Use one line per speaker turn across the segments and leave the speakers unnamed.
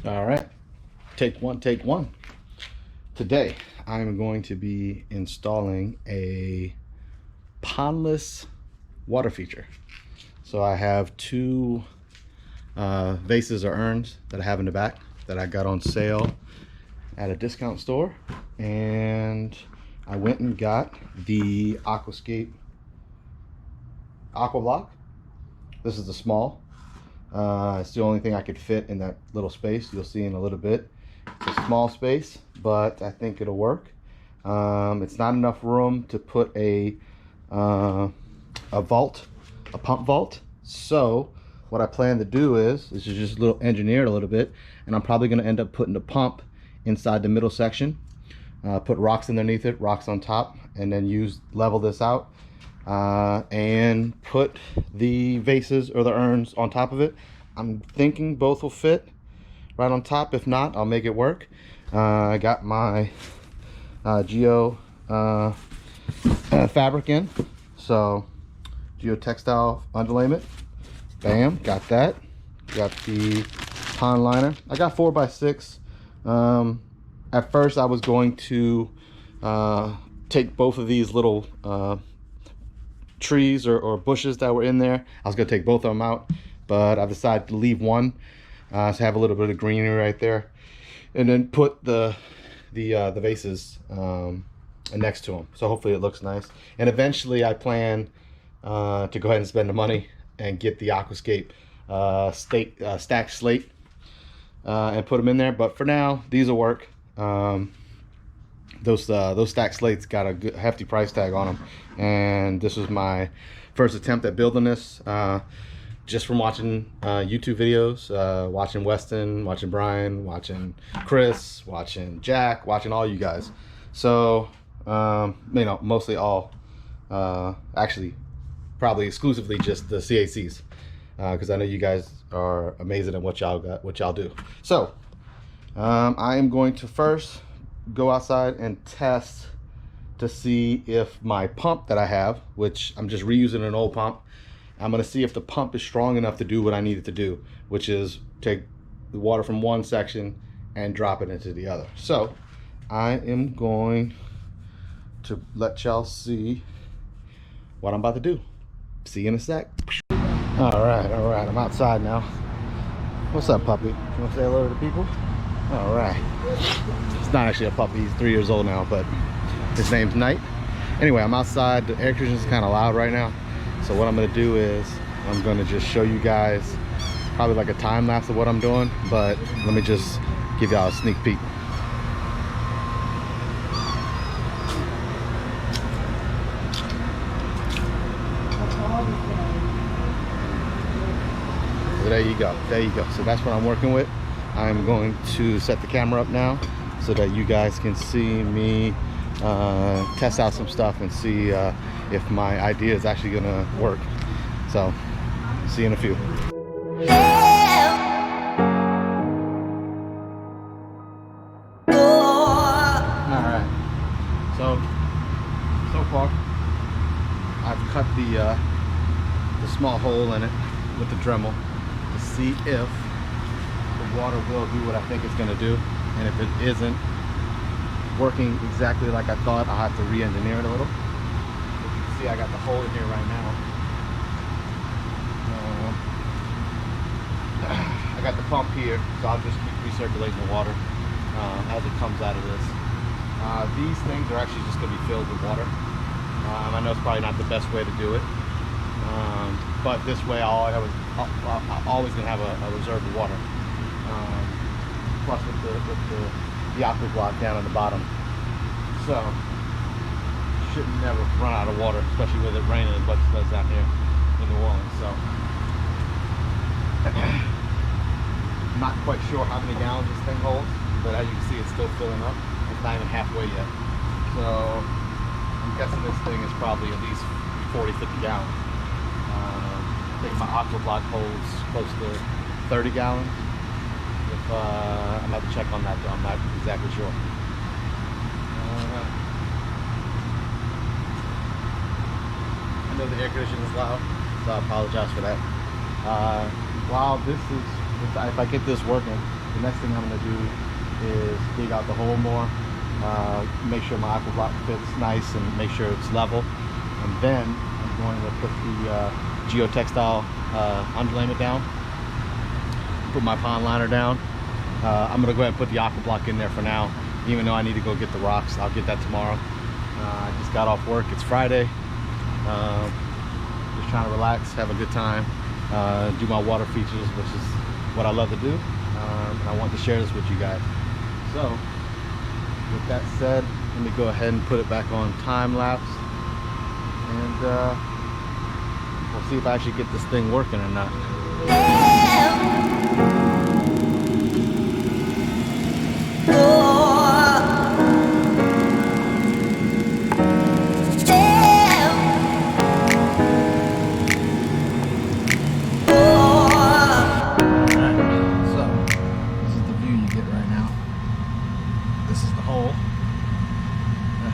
All right, take one, take one. Today, I'm going to be installing a pondless water feature. So I have two vases or urns that I have in the back that I got on sale at a discount store, and I went and got the Aquascape Aqua block. This is the small. It's the only thing I could fit in that little space. You'll see in a little bit. It's a small space, but I think it'll work. It's not enough room to put a vault, a pump vault. So what I plan to do is just a little engineered a little bit, and I'm probably going to end up putting the pump inside the middle section. Put rocks underneath it, rocks on top, and then level this out. And put the vases or the urns on top of it. I'm thinking both will fit right on top. If not, I'll make it work. I got my geo fabric in, so geotextile underlayment. Bam, got that. Got the pond liner. I got 4x6. At first I was going to take both of these little trees or bushes that were in there. I was gonna take both of them out, but I've decided to leave one, so have a little bit of greenery right there, and then put the vases next to them. So hopefully it looks nice. And eventually I plan to go ahead and spend the money and get the Aquascape stacked slate and put them in there. But for now, these will work. Those stacked slates got a good hefty price tag on them, and this was my first attempt at building this, just from watching YouTube videos, watching Weston, watching Brian, watching Chris, watching Jack, watching all you guys. So you know, mostly all, actually probably exclusively just the CACs, because I know you guys are amazing at what y'all do. So I am going to first go outside and test to see if my pump that I have, which I'm just reusing an old pump, I'm going to see if the pump is strong enough to do what I need it to do, which is take the water from one section and drop it into the other. So I am going to let y'all see what I'm about to do. See you in a sec. All right, I'm outside now. What's up, puppy? You want to say hello to the people? All right. It's not actually a puppy. He's 3 years old now, but his name's Knight. Anyway, I'm outside. The air conditioning is kind of loud right now. So what I'm going to do is I'm going to just show you guys probably like a time lapse of what I'm doing. But let me just give y'all a sneak peek. So there you go. There you go. So that's what I'm working with. I'm going to set the camera up now so that you guys can see me test out some stuff and see if my idea is actually gonna work. So see you in a few. Alright, so far I've cut the small hole in it with the Dremel to see if the water will do what I think it's going to do, and if it isn't working exactly like I thought, I'll have to re-engineer it a little. As you can see, I got the hole in here right now. I got the pump here, so I'll just keep recirculating the water as it comes out of this. These things are actually just going to be filled with water. I know it's probably not the best way to do it, but this way I'm always going to have a reserve of water. Plus with the aqua block down on the bottom, so should never run out of water, especially with it raining as much as it does down here in New Orleans. So I'm not quite sure how many gallons this thing holds, but as you can see, it's still filling up. It's not even halfway yet, so I'm guessing this thing is probably at least 40-50 gallons. I think my aqua block holds close to 30 gallons. I'm going to check on that though, I'm not exactly sure. I know the air conditioning is loud, so I apologize for that. While this is, if I get this working, the next thing I'm going to do is dig out the hole more, make sure my aqua block fits nice and make sure it's level. And then I'm going to put the geotextile underlayment down, put my pond liner down. I'm going to go ahead and put the aqua block in there for now, even though I need to go get the rocks. I'll get that tomorrow. I just got off work. It's Friday. Just trying to relax, have a good time, do my water features, which is what I love to do. And I want to share this with you guys. So with that said, let me go ahead and put it back on time lapse, and we'll see if I actually get this thing working or not.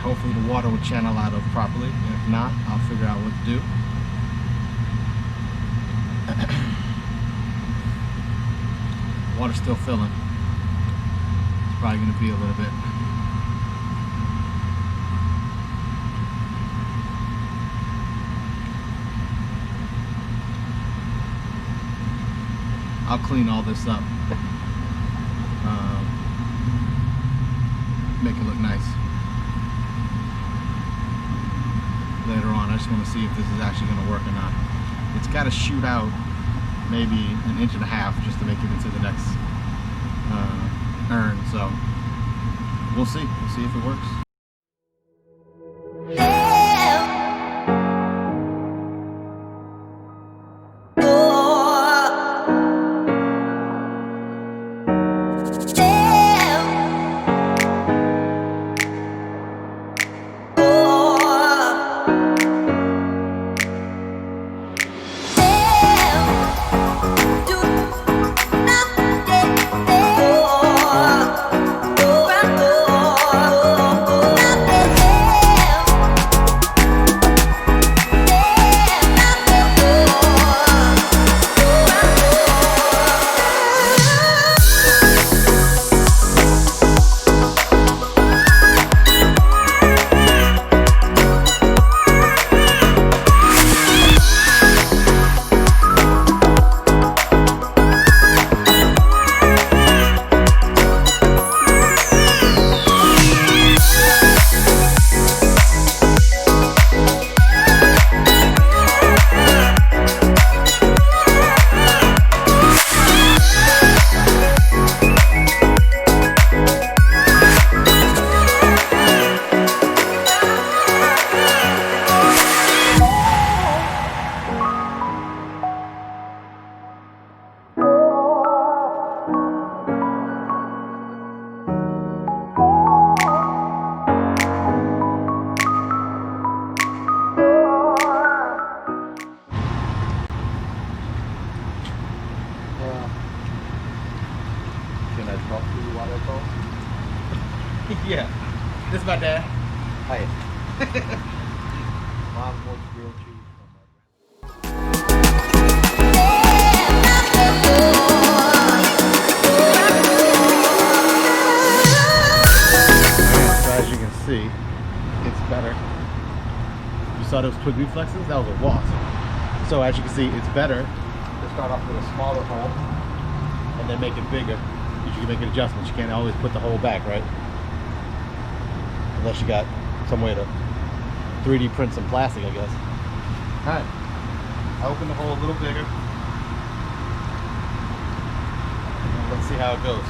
Hopefully the water will channel out of properly. If not, I'll figure out what to do. Water's still filling. It's probably going to be a little bit. I'll clean all this up. Make it look nice. Later on, I just want to see if this is actually going to work or not. It's got to shoot out maybe 1.5 inches just to make it into the next urn. So we'll see. We'll see if it works. Yeah, this is my dad. Hi. Mom wants grilled cheese from my so as you can see, it's better. You saw those twig reflexes? That was a wasp. So as you can see, it's better to start off with a smaller hole and then make it bigger. Because you can make adjustments. You can't always put the hole back, right? Unless you got some way to 3D print some plastic, I guess. Alright, I open the hole a little bigger. Let's see how it goes.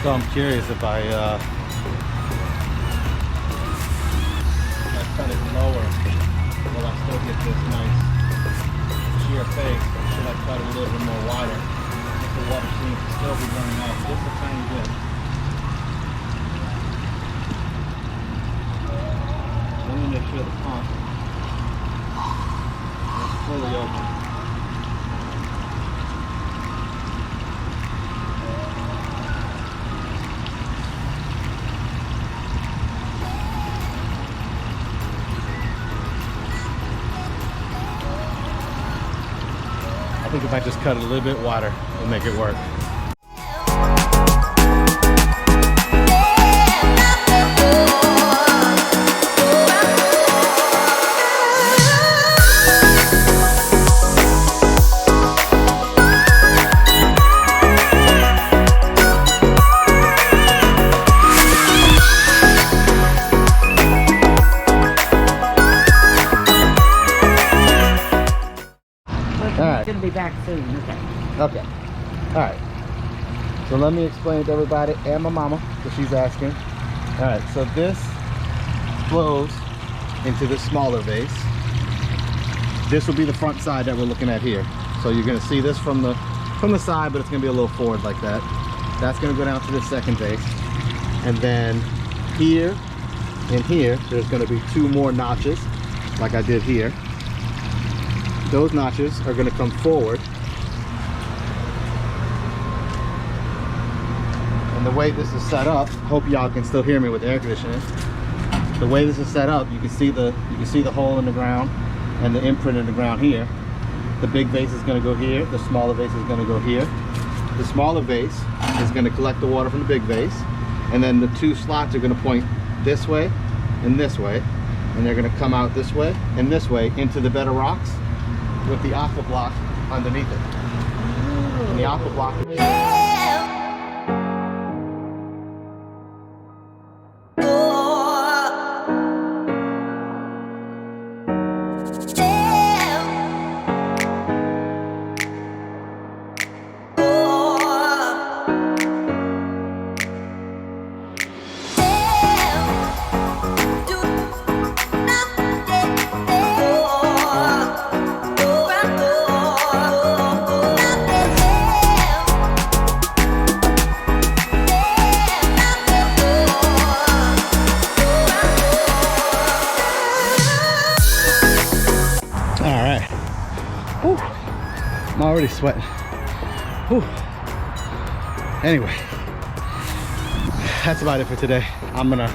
So I'm curious if I cut it lower, will I still get this nice sheer face? Or should I cut it a little bit more wider? The water seems to still be running off just a tiny bit. Let me make sure the pump is fully open. I think if I just cut it a little bit wider, it'll make it work.
Gonna be back soon.
Okay. All right. So let me explain to everybody and my mama, because she's asking. All right. So this flows into this smaller vase. This will be the front side that we're looking at here. So you're going to see this from the side, but it's going to be a little forward like that. That's going to go down to the second vase, and then here and here, there's going to be 2 more notches, like I did here. Those notches are going to come forward, and the way this is set up, hope y'all can still hear me with the air conditioning. The way this is set up, you can see the hole in the ground and the imprint in the ground here. The big vase is going to go here. The smaller vase is going to go here. The smaller vase is going to collect the water from the big vase, and then the 2 slots are going to point this way, and they're going to come out this way and this way into the bed of rocks, with the aqua block underneath it. And the aqua block I'm already sweating. Whew. Anyway, that's about it for today. I'm gonna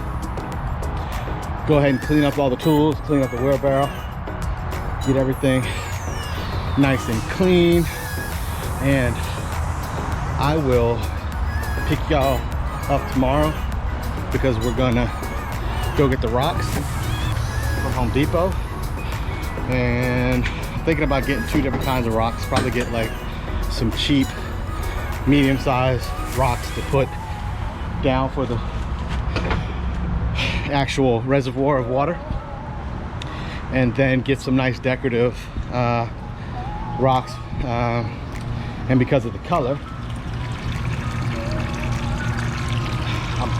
go ahead and clean up all the tools, clean up the wheelbarrow, get everything nice and clean, and I will pick y'all up tomorrow because we're gonna go get the rocks from Home Depot. And thinking about getting 2 different kinds of rocks. Probably get like some cheap medium-sized rocks to put down for the actual reservoir of water, and then get some nice decorative rocks, and because of the color, I'm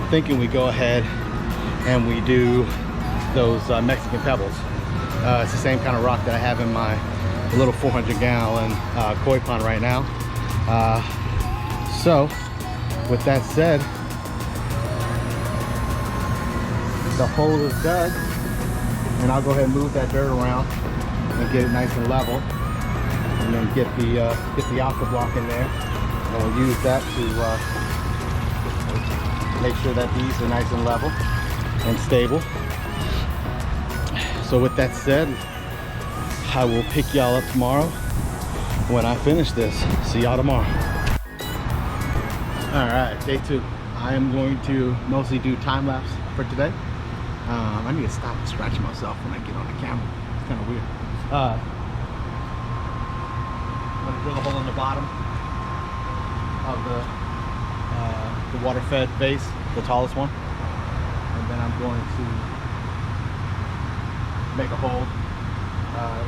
thinking we go ahead and we do those Mexican pebbles. It's the same kind of rock that I have in my little 400-gallon koi pond right now. So with that said, the hole is dug, and I'll go ahead and move that dirt around and get it nice and level, and then get the aqua block in there, and we'll use that to make sure that these are nice and level and stable. So with that said, I will pick y'all up tomorrow when I finish this. See y'all tomorrow. All right, day 2. I am going to mostly do time lapse for today. I need to stop scratching myself when I get on the camera. It's kind of weird. I'm gonna drill a hole in the bottom of the water-fed vase, the tallest one, and then I'm going to make a hole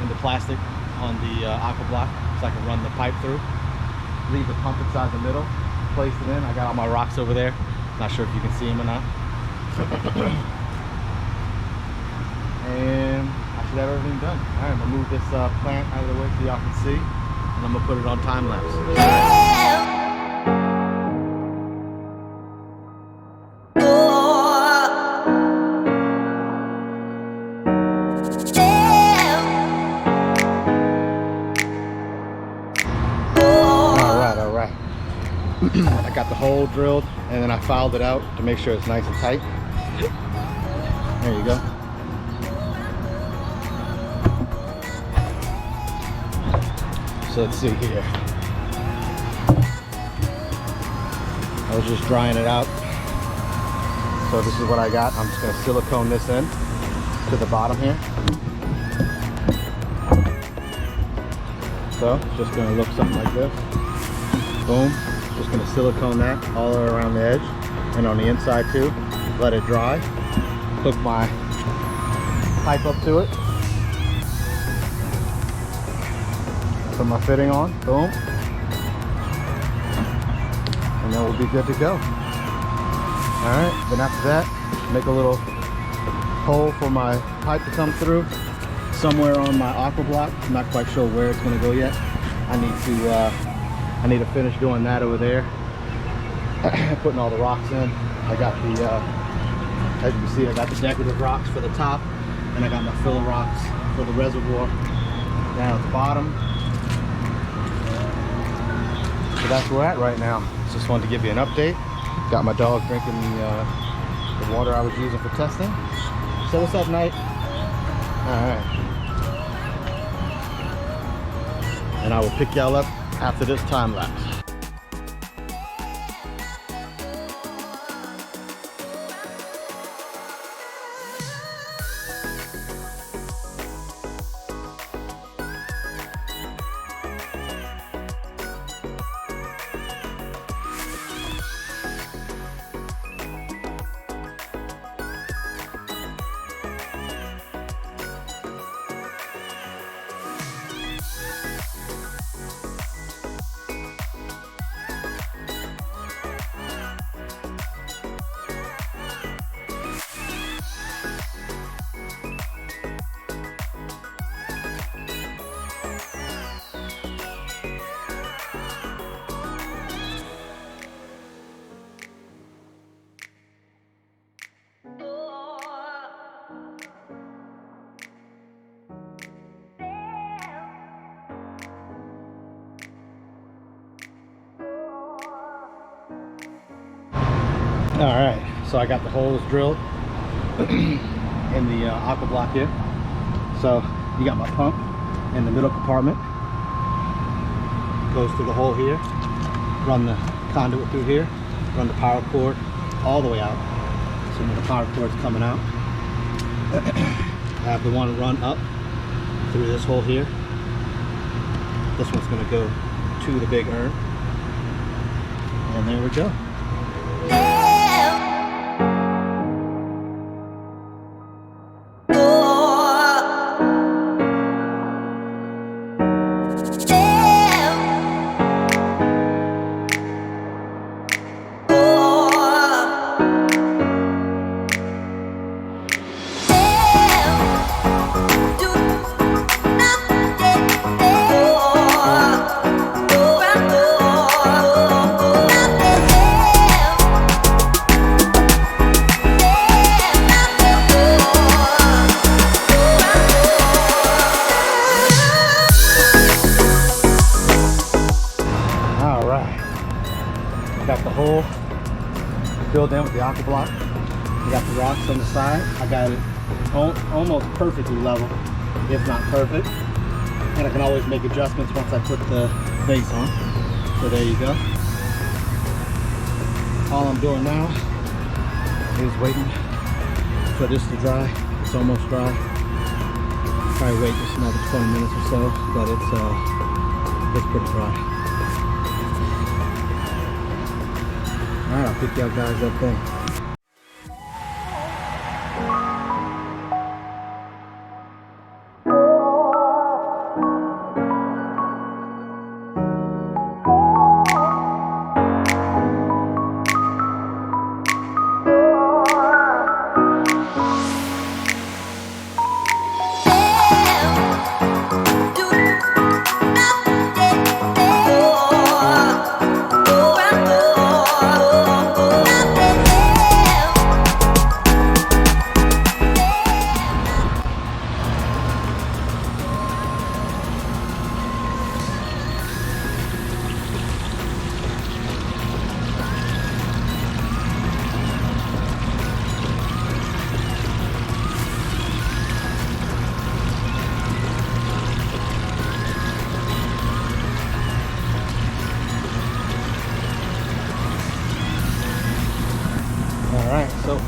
in the plastic on the aqua block so I can run the pipe through, leave the pump inside the middle, place it in. I got all my rocks over there. Not sure if you can see them or not. And I should have everything done. All right, I'm gonna move this plant out of the way so y'all can see, and I'm gonna put it on time lapse. I got the hole drilled and then I filed it out to make sure it's nice and tight. There you go. So let's see here. I was just drying it out. So this is what I got. I'm just going to silicone this in to the bottom here. So it's just going to look something like this. Boom. Just going to silicone that all around the edge and on the inside too. Let it dry. Hook my pipe up to it. Put my fitting on. Boom. And then we'll be good to go. Alright, then after that, make a little hole for my pipe to come through somewhere on my Aqua block. I'm not quite sure where it's going to go yet. I need to finish doing that over there. Putting all the rocks in. I got the, as you can see, I got the decorative rocks for the top, and I got my filler rocks for the reservoir down at the bottom. So that's where we're at right now. Just wanted to give you an update. Got my dog drinking the water I was using for testing. So what's up, Knight? All right. And I will pick y'all up after this time lapse. All right, so I got the holes drilled in the Aqua block here. So you got my pump in the middle compartment. Goes through the hole here. Run the conduit through here. Run the power cord all the way out. So when the power cord's coming out, I have the one run up through this hole here. This one's going to go to the big urn. And there we go. Got the hole filled in with the Aqua block. I got the rocks on the side. I got it almost perfectly level, if not perfect. And I can always make adjustments once I put the base on. So there you go. All I'm doing now is waiting for this to dry. It's almost dry. Probably wait just another 20 minutes or so, but it's pretty dry. Alright, I'll pick y'all guys up then.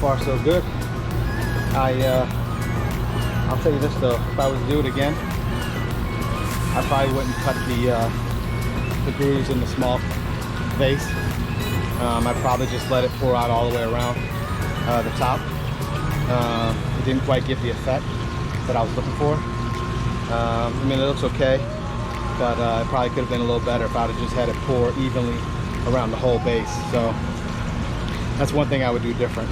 far so good. I'll tell you this though, if I was to do it again, I probably wouldn't cut the grooves in the small vase. I'd probably just let it pour out all the way around the top. It didn't quite give the effect that I was looking for. I mean, it looks okay, but it probably could have been a little better if I'd have just had it pour evenly around the whole base. So that's one thing I would do different.